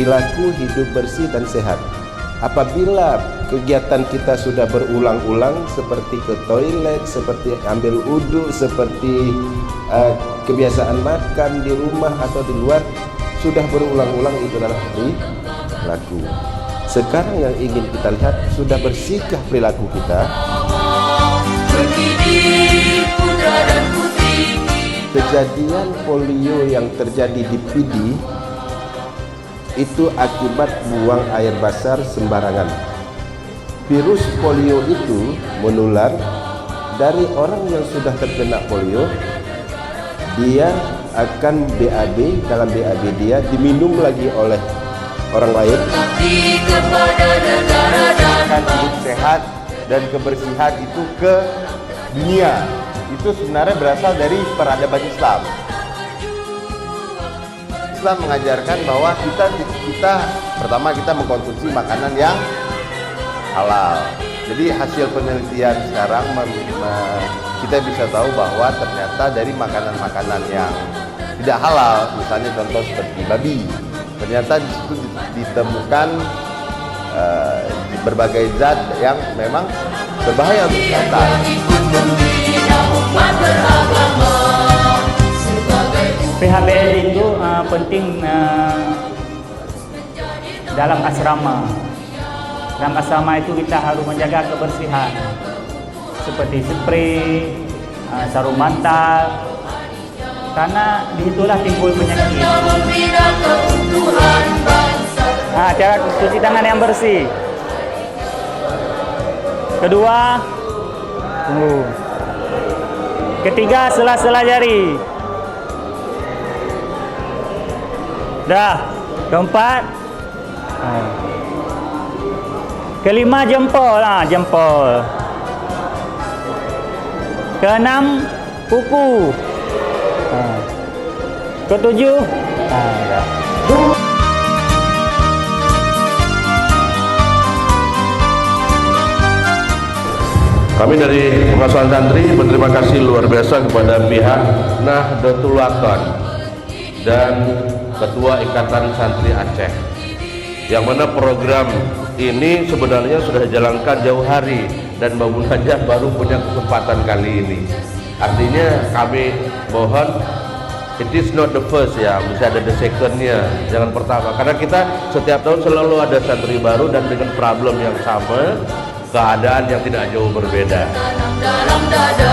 perilaku hidup bersih dan sehat. Apabila kegiatan kita sudah berulang-ulang seperti ke toilet, seperti ambil wudhu, seperti kebiasaan makan di rumah atau di luar, sudah berulang-ulang, itu adalah perilaku. Sekarang yang ingin kita lihat, sudah bersihkah perilaku kita? Kejadian polio yang terjadi di Pidi itu akibat buang air besar sembarangan. Virus polio itu menular dari orang yang sudah terkena polio. Dia akan BAB, dalam BAB dia diminum lagi oleh orang lain. Akan hidup sehat dan kebersihan itu ke dunia. Itu sebenarnya berasal dari peradaban Islam. Islam mengajarkan bahwa kita pertama kita mengkonsumsi makanan yang halal. Jadi hasil penelitian sekarang kita bisa tahu bahwa ternyata dari makanan-makanan yang tidak halal, misalnya contoh seperti babi, ternyata di situ ditemukan berbagai zat yang memang berbahaya untuk kesehatan. PHBL itu penting dalam asrama. Dalam asrama itu kita harus menjaga kebersihan seperti spray, sarung mata, karena disitulah timbul penyakit. Cara cuci tangan yang bersih. Kedua, ketiga, sela-sela jari. Dah. Keempat, kelima, jempol. Jempol. Keenam, kuku. Ketujuh, dah. Kami dari Pengasuhan Santri berterima kasih luar biasa kepada pihak Nahdlatul Wathon dan Ketua Ikatan Santri Aceh, yang mana program ini sebenarnya sudah dijalankan jauh hari dan Mbak Munajat baru punya kesempatan kali ini. Artinya kami mohon, it is not the first ya, bisa ada the second-nya, jangan pertama, karena kita setiap tahun selalu ada santri baru dan dengan problem yang sama, keadaan yang tidak jauh berbeda. Dalam dada,